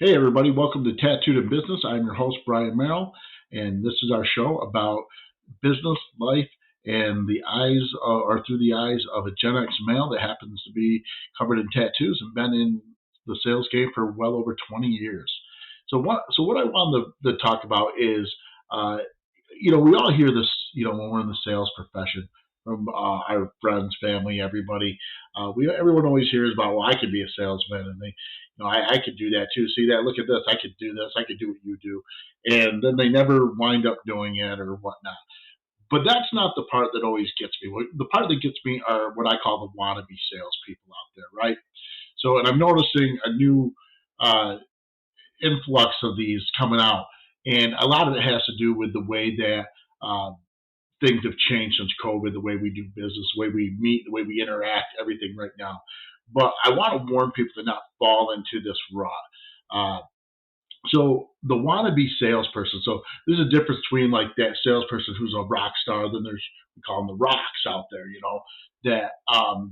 Hey, everybody, welcome to Tattooed in Business. I'm your host, Brian Merrill, and this is our show about business, life, and the eyes, or through the eyes of a Gen X male that happens to be covered in tattoos and been in the sales game for well over 20 years. So what I wanted to talk about is, uh, we all hear this, when we're in the sales profession from our friends, family, everybody. Everyone always hears about, well, I could be a salesman, and I could do that too. See that? Look at this. I could do this. I could do what you do, and then they never wind up doing it or whatnot. But that's not the part that always gets me. The part that gets me are what I call the wannabe salespeople out there, right? So, and I'm noticing a new uh, influx of these coming out, and a lot of it has to do with the way that uh, things have changed since COVID, the way we do business, the way we meet, the way we interact, everything right now. But I want to warn people to not fall into this rut. Uh, so the wannabe salesperson. So there's a difference between like that salesperson who's a rock star. Then there's, we call them the rocks out there, that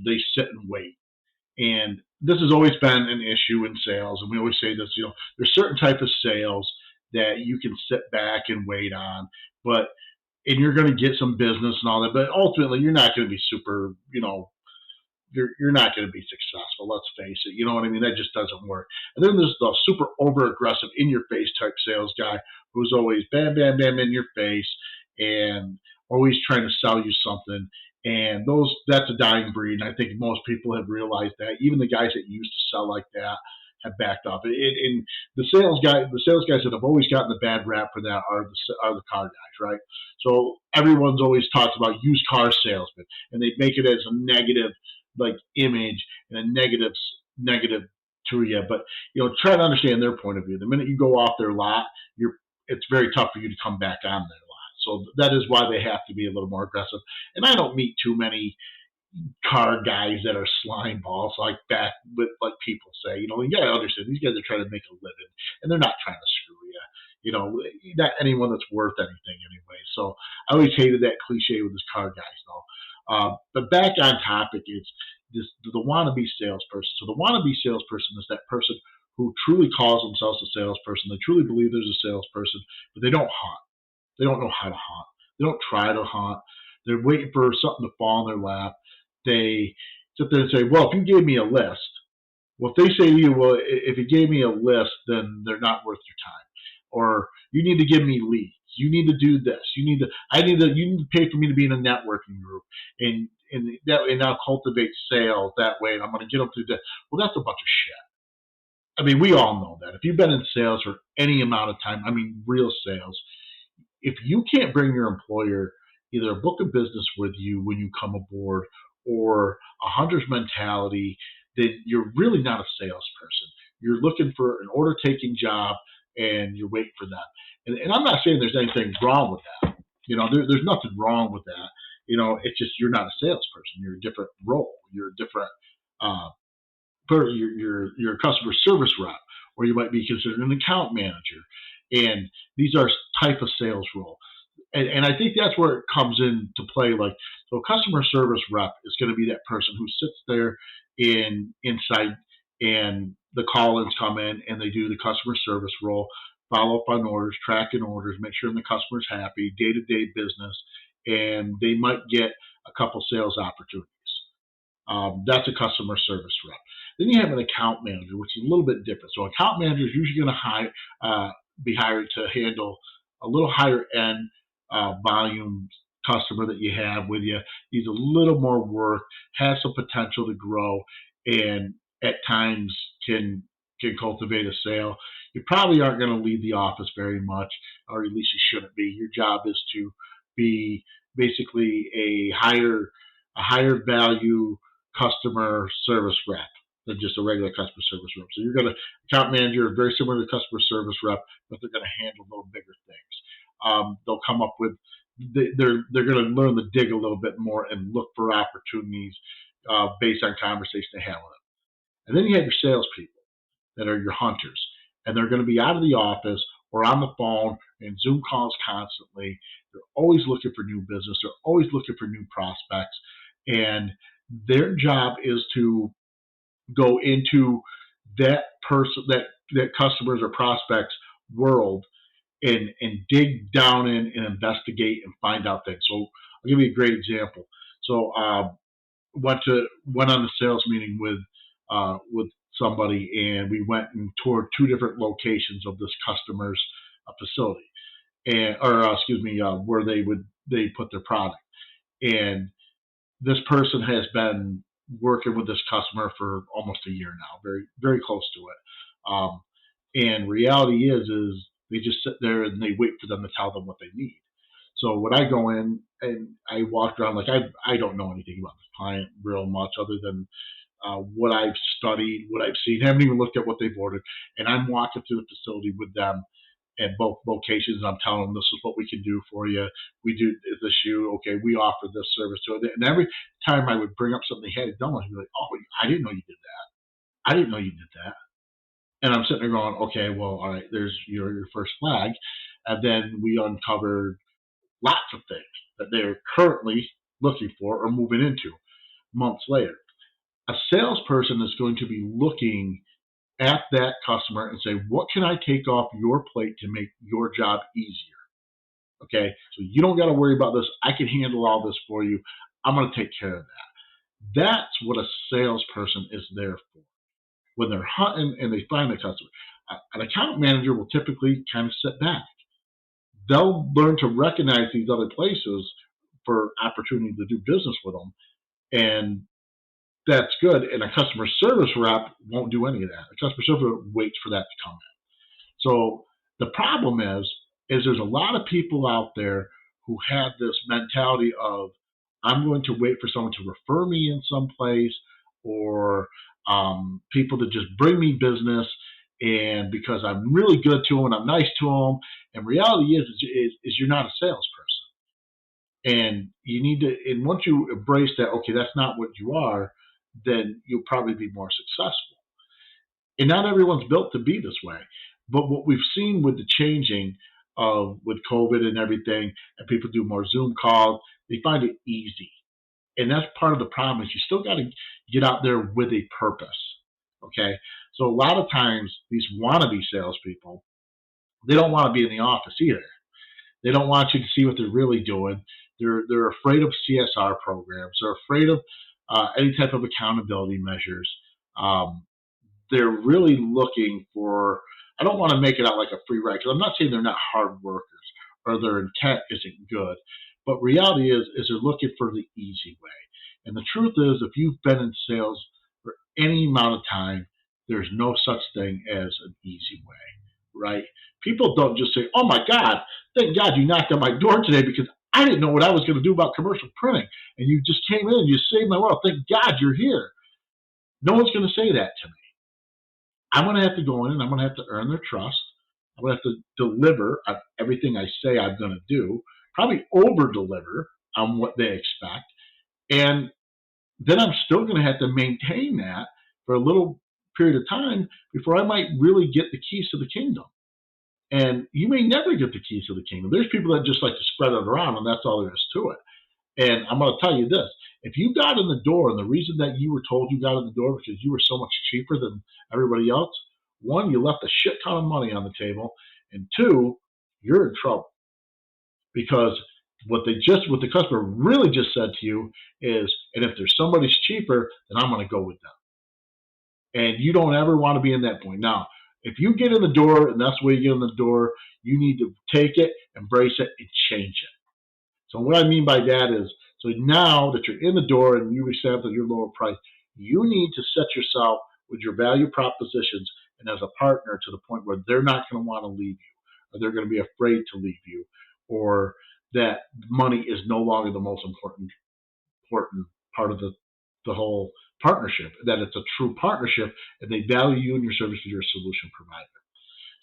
they sit and wait. And this has always been an issue in sales. And we always say this, there's certain type of sales that you can sit back and wait on, but and you're going to get some business and all that, but ultimately you're not going to be super, you're not going to be successful. Let's face it. You know what I mean? That just doesn't work. And then there's the super over aggressive, in your face type sales guy who's always bam, bam, bam in your face and always trying to sell you something. And that's a dying breed. And I think most people have realized that. Even the guys that used to sell like that have backed off. And the sales guys that have always gotten the bad rap for that are the car guys, right? So everyone's always talks about used car salesmen, and they make it as a negative like image and a negative to you. But try to understand their point of view. The minute you go off their lot, it's very tough for you to come back on their lot. So that is why they have to be a little more aggressive. And I don't meet too many car guys that are slime balls like that, but like people say, you gotta understand these guys are trying to make a living and they're not trying to screw you. Not anyone that's worth anything anyway. So I always hated that cliche with this car guys though. But back on topic is the wannabe salesperson. So the wannabe salesperson is that person who truly calls themselves a salesperson. They truly believe there's a salesperson, but they don't hunt. They don't know how to hunt. They don't try to hunt. They're waiting for something to fall in their lap. They sit there and say, well, if you gave me a list, well, if they say to you, well, if you gave me a list, then they're not worth your time. Or you need to give me leads. You need to do this. You need to pay for me to be in a networking group. And I'll cultivate sales that way. And I'm going to get them through that. Well, that's a bunch of shit. I mean, we all know that. If you've been in sales for any amount of time, I mean, real sales, if you can't bring your employer either a book of business with you when you come aboard or a hunter's mentality, then you're really not a salesperson. You're looking for an order taking job and you're waiting for them. And I'm not saying there's anything wrong with that. There's nothing wrong with that. It's just you're not a salesperson. You're a different role. You're a different uh, you're a customer service rep, or you might be considered an account manager. And these are type of sales role. And I think that's where it comes into play. Like, so a customer service rep is going to be that person who sits there inside and the call-ins come in and they do the customer service role, follow up on orders, tracking orders, make sure the customer's happy, day-to-day business, and they might get a couple sales opportunities. That's a customer service rep. Then you have an account manager, which is a little bit different. So account manager is usually going to be hired to handle a little higher end volume customer that you have with you. Needs a little more work, has some potential to grow, and at times can cultivate a sale. You probably aren't going to leave the office very much, or at least you shouldn't be. Your job is to be basically a higher value customer service rep than just a regular customer service rep. So you're going to account manager, very similar to customer service rep, but they're going to handle a little bigger things. They'll come up with they're going to learn to dig a little bit more and look for opportunities based on conversation they have with them. And then you have your salespeople that are your hunters, and they're going to be out of the office or on the phone and Zoom calls constantly. They're always looking for new business. They're always looking for new prospects, and their job is to go into that that customers or prospects world and dig down in and investigate and find out things. So I'll give you a great example. So went on a sales meeting with somebody, and we went and toured two different locations of this customer's facility, and or excuse me, where they put their product. And this person has been working with this customer for almost a year now, very very close to it. And reality is they just sit there and they wait for them to tell them what they need. So when I go in and I walk around, like I don't know anything about the client real much other than what I've studied, what I've seen. I haven't even looked at what they've ordered, and I'm walking through the facility with them at both locations. And I'm telling them, this is what we can do for you. We do this, you okay? We offer this service to it. And every time I would bring up something they hadn't done, I'd be like, "Oh, I didn't know you did that. I didn't know you did that." And I'm sitting there going, "Okay, well, all right. There's your first flag." And then we uncovered lots of things that they're currently looking for or moving into months later. A salesperson is going to be looking at that customer and say, what can I take off your plate to make your job easier? Okay, so you don't got to worry about this. I can handle all this for you. I'm going to take care of that. That's what a salesperson is there for. When they're hunting and they find the customer, an account manager will typically kind of sit back. They'll learn to recognize these other places for opportunity to do business with them. And that's good. And a customer service rep won't do any of that. A customer service rep waits for that to come in. So the problem is there's a lot of people out there who have this mentality of, I'm going to wait for someone to refer me in some place, or people to just bring me business, and because I'm really good to them and I'm nice to them. And reality is you're not a salesperson. And you need to, and once you embrace that, okay, that's not what you are, then you'll probably be more successful. And not everyone's built to be this way. But what we've seen with the changing of with COVID and everything, and people do more Zoom calls, they find it easy. And that's part of the problem is you still got to get out there with a purpose. Okay. So a lot of times these wannabe salespeople, they don't want to be in the office either. They don't want you to see what they're really doing. They're afraid of CSR programs. They're afraid of any type of accountability measures. They're really looking for. I don't want to make it out like a free ride, because I'm not saying they're not hard workers or their intent isn't good, but reality is they're looking for the easy way. And the truth is, if you've been in sales for any amount of time, there's no such thing as an easy way, right? People don't just say, "Oh my God, thank God you knocked on my door today because I didn't know what I was going to do about commercial printing, and you just came in and you saved my world. Thank God you're here." No one's going to say that to me. I'm going to have to go in and I'm going to have to earn their trust. I'm going to have to deliver on everything I say I'm going to do, probably over deliver on what they expect. And then I'm still going to have to maintain that for a little period of time before I might really get the keys to the kingdom. And you may never get the keys to the kingdom. There's people that just like to spread it around, and that's all there is to it. And I'm going to tell you this. If you got in the door, and the reason that you were told you got in the door because you were so much cheaper than everybody else, one, you left a shit ton of money on the table, and two, you're in trouble. Because what the customer really just said to you is, and if there's somebody's cheaper, then I'm going to go with them. And you don't ever want to be in that point. Now, if you get in the door and that's the way you get in the door, you need to take it, embrace it, and change it. So what I mean by that is, so now that you're in the door and you accept that you're lower price, you need to set yourself with your value propositions and as a partner to the point where they're not going to want to leave you, or they're going to be afraid to leave you, or that money is no longer the most important part of the whole partnership, that it's a true partnership and they value you and your service as your solution provider.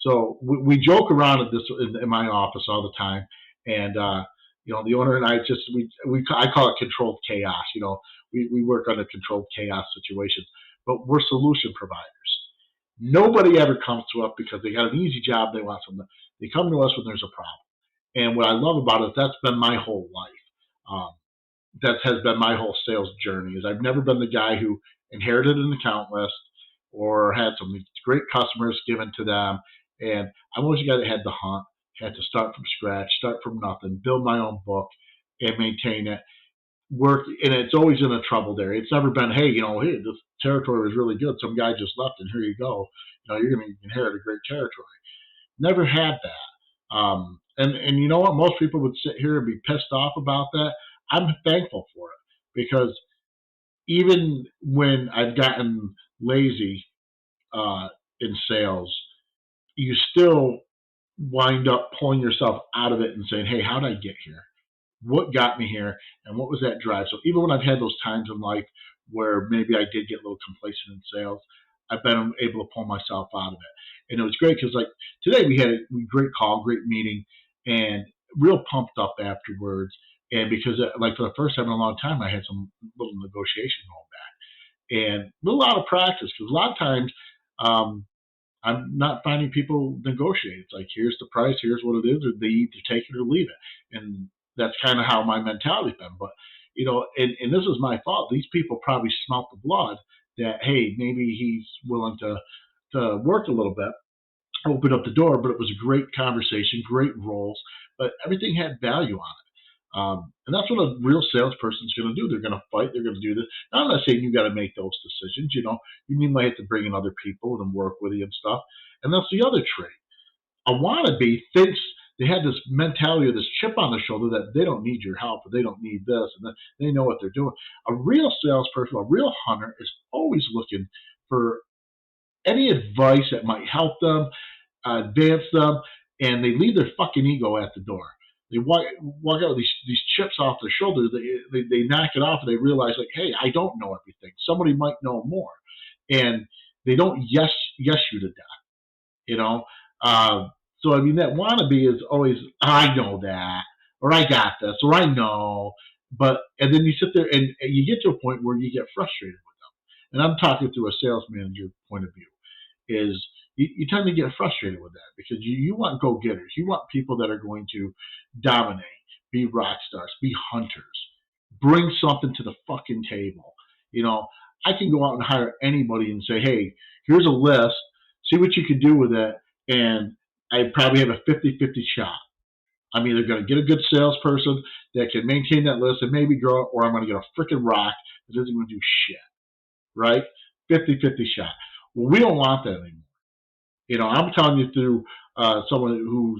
So we joke around at this in my office all the time, and the owner and I I call it controlled chaos. We work under controlled chaos situations, but we're solution providers. Nobody ever comes to us because they got an easy job. They want something. They come to us when there's a problem. And what I love about it, that's been my whole life. That has been my whole sales journey. Is I've never been the guy who inherited an account list or had some great customers given to them. And I'm always a guy that had to hunt, had to start from scratch, start from nothing, build my own book, and maintain it. Work, and it's always in a troubled area. It's never been, hey, hey, this territory was really good. Some guy just left, and here you go. You're going to inherit a great territory. Never had that. And you know what? Most people would sit here and be pissed off about that. I'm thankful for it because even when I've gotten lazy in sales, you still wind up pulling yourself out of it and saying, hey, how did I get here? What got me here? And what was that drive? So even when I've had those times in life where maybe I did get a little complacent in sales, I've been able to pull myself out of it. And it was great because like today we had a great call, great meeting, and real pumped up afterwards. And because like for the first time in a long time, I had some little negotiation going back and a little out of practice because a lot of times I'm not finding people negotiate. It's like, here's the price, here's what it is, or they either take it or leave it. And that's kind of how my mentality's been. But, and this is my fault. These people probably smelt the blood that, hey, maybe he's willing to work a little bit, open up the door. But it was a great conversation, great roles, but everything had value on it. And that's what a real salesperson is going to do. They're going to fight. They're going to do this. Now, I'm not saying you got to make those decisions. You might have to bring in other people and work with you and stuff. And that's the other trait. A wannabe thinks they have this mentality or this chip on their shoulder that they don't need your help or they don't need this and they know what they're doing. A real salesperson, a real hunter is always looking for any advice that might help them, advance them, and they leave their fucking ego at the door. They walk out with these chips off their shoulders. They knock it off and they realize like, hey, I don't know everything. Somebody might know more, and they don't yes you to death. So I mean that wannabe is always I know that or I got this or I know, and then you sit there and you get to a point where you get frustrated with them. And I'm talking through a sales manager point of view. Is you tend to get frustrated with that because you want go-getters. You want people that are going to dominate, be rock stars, be hunters, bring something to the fucking table. I can go out and hire anybody and say, hey, here's a list, see what you can do with it, and I probably have a 50-50 shot. I'm either going to get a good salesperson that can maintain that list and maybe grow it, or I'm going to get a freaking rock that isn't going to do shit, right? 50-50 shot. Well, we don't want that anymore. I'm telling you through someone who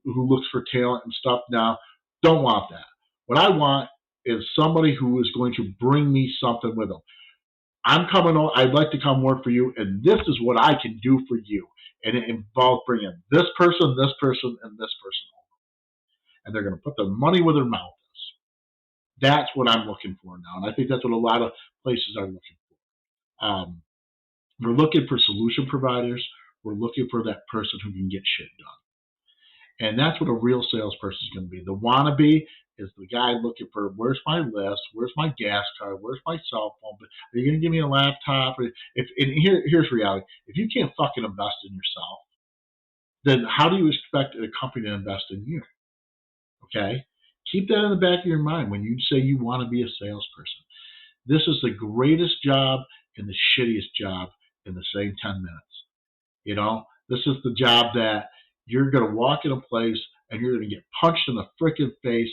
looks for talent and stuff now, don't want that. What I want is somebody who is going to bring me something with them. I'm coming on, I'd like to come work for you, and this is what I can do for you. And it involves bringing this person, and this person over. And they're going to put their money where their mouth is. That's what I'm looking for now. And I think that's what a lot of places are looking for. We're looking for solution providers. We're looking for that person who can get shit done. And that's what a real salesperson is going to be. The wannabe is the guy looking for where's my list, where's my gas card, where's my cell phone, are you going to give me a laptop? Here's reality. If you can't fucking invest in yourself, then how do you expect a company to invest in you? Okay? Keep that in the back of your mind when you say you want to be a salesperson. This is the greatest job and the shittiest job in the same 10 minutes. This is the job that you're going to walk in a place and you're going to get punched in the freaking face,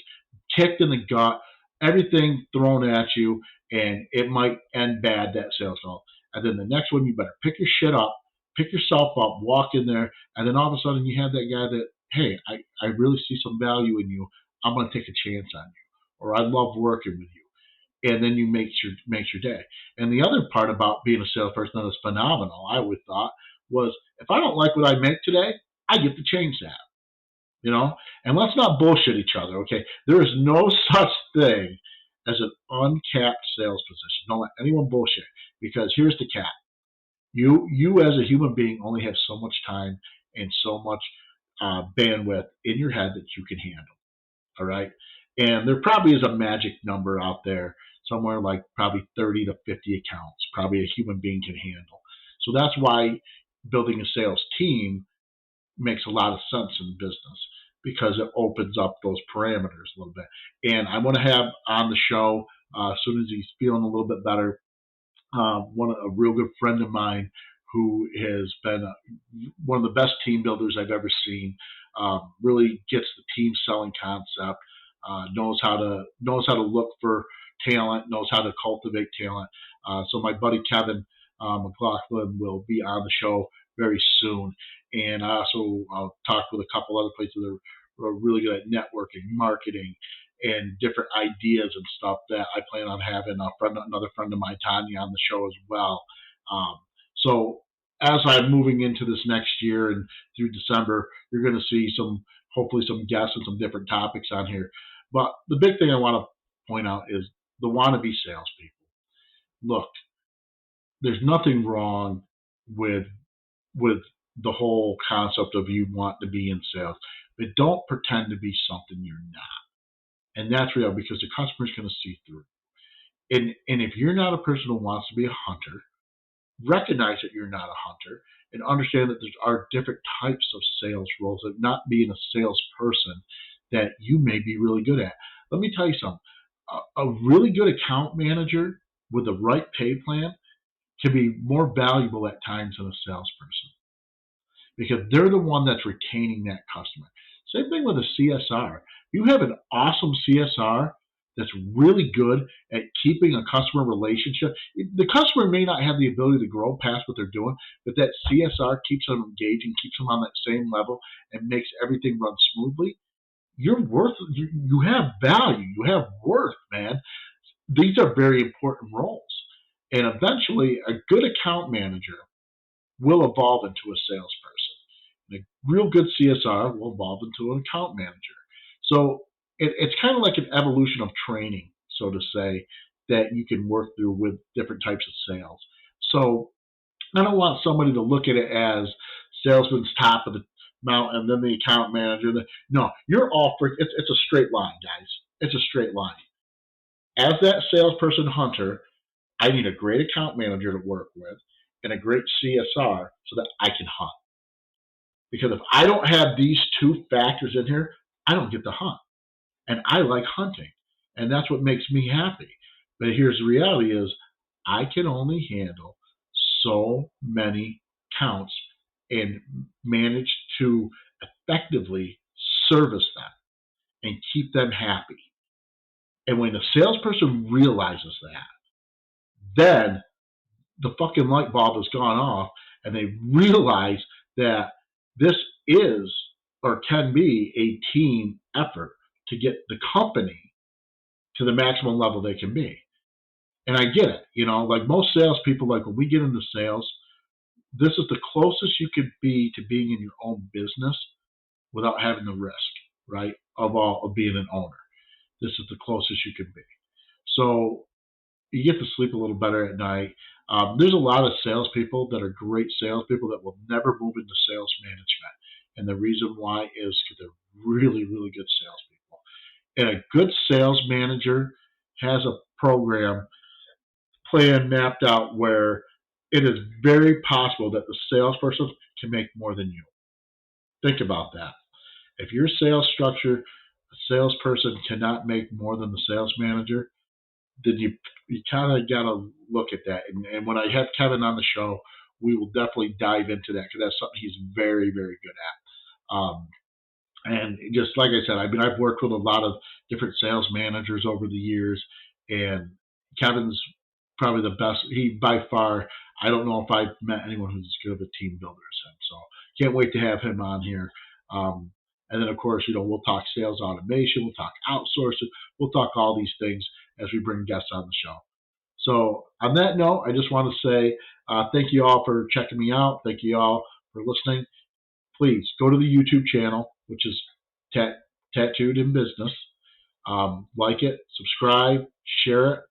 kicked in the gut, everything thrown at you, and it might end bad, that sales call. And then the next one, you better pick your shit up, pick yourself up, walk in there, and then all of a sudden you have that guy that, hey, I really see some value in you. I'm going to take a chance on you, or I love working with you. And then you makes your day. And the other part about being a salesperson that is phenomenal, I always thought, was if I don't like what I make today, I get to change that. And let's not bullshit each other, okay? There is no such thing as an uncapped sales position. Don't let anyone bullshit, because here's the cap. You as a human being only have so much time and so much bandwidth in your head that you can handle, all right? And there probably is a magic number out there, somewhere like probably 30 to 50 accounts, probably a human being can handle. So that's why building a sales team makes a lot of sense in business, because it opens up those parameters a little bit. And I want to have on the show, as soon as he's feeling a little bit better, a real good friend of mine who has been one of the best team builders I've ever seen. Really gets the team selling concept. Knows how to look for talent. Knows how to cultivate talent. So my buddy Kevin McLaughlin will be on the show very soon, and I also talked with a couple other places that are really good at networking, marketing, and different ideas and stuff that I plan on having another friend of mine, Tanya, on the show as well. Um, so as I'm moving into this next year and through December, you're going to see hopefully some guests and some different topics on here. But the big thing I want to point out is the wannabe salespeople. Look, there's nothing wrong with with the whole concept of you want to be in sales, but don't pretend to be something you're not. And that's real because the customer's going to see through. And if you're not a person who wants to be a hunter, recognize that you're not a hunter and understand that there are different types of sales roles, of not being a salesperson that you may be really good at. Let me tell you something. A really good account manager with the right pay plan can be more valuable at times than a salesperson because they're the one that's retaining that customer. Same thing with a CSR. You have an awesome CSR that's really good at keeping a customer relationship. The customer may not have the ability to grow past what they're doing, but that CSR keeps them engaging, keeps them on that same level, and makes everything run smoothly. You're worth. You have value. You have worth, man. These are very important roles, and eventually, a good account manager will evolve into a salesperson. And a real good CSR will evolve into an account manager. So it's kind of like an evolution of training, so to say, that you can work through with different types of sales. So I don't want somebody to look at it as salesman's top of the mountain, then the account manager. No, you're all it's a straight line, guys. It's a straight line. As that salesperson hunter, I need a great account manager to work with and a great CSR so that I can hunt. Because if I don't have these two factors in here, I don't get to hunt. And I like hunting. And that's what makes me happy. But here's the reality is I can only handle so many counts and manage to effectively service them and keep them happy. And when the salesperson realizes that, then the fucking light bulb has gone off and they realize that this is or can be a team effort to get the company to the maximum level they can be. And I get it, like most salespeople, like when we get into sales, this is the closest you could be to being in your own business without having the risk, right, of being an owner. This is the closest you can be. So you get to sleep a little better at night. There's a lot of salespeople that are great salespeople that will never move into sales management. And the reason why is because they're really, really good salespeople. And a good sales manager has a program plan mapped out where it is very possible that the salesperson can make more than you. Think about that. If your sales structure, a salesperson cannot make more than the sales manager, then you kind of got to look at that. And when I have Kevin on the show, we will definitely dive into that because that's something he's very, very good at. And just like I said, I've worked with a lot of different sales managers over the years, and Kevin's probably the best. He by far, I don't know if I've met anyone who's as good of a team builder as him. So can't wait to have him on here. And then of course, we'll talk sales automation, we'll talk outsourcing, we'll talk all these things as we bring guests on the show. So on that note, I just want to say thank you all for checking me out. Thank you all for listening. Please go to the YouTube channel, which is Tattooed in Business. Like it, subscribe, share it.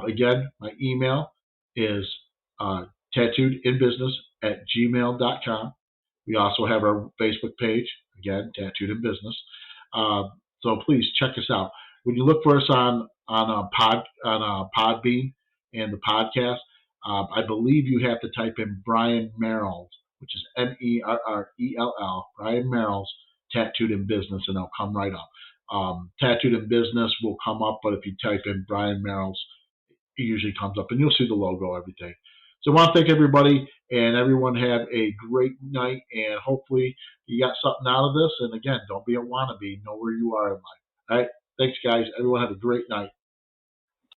Again, my email is tattooedinbusiness@gmail.com. We also have our Facebook page, again, Tattooed in Business. So please check us out. When you look for us on Podbean and the podcast, I believe you have to type in Brian Merrill's, which is Merrell, Brian Merrill's Tattooed in Business, and it'll come right up. Tattooed in Business will come up, but if you type in Brian Merrill's, it usually comes up, and you'll see the logo, everything. So I want to thank everybody, and everyone have a great night, and hopefully you got something out of this. And again, don't be a wannabe. Know where you are in life. All right. Thanks, guys. Everyone have a great night.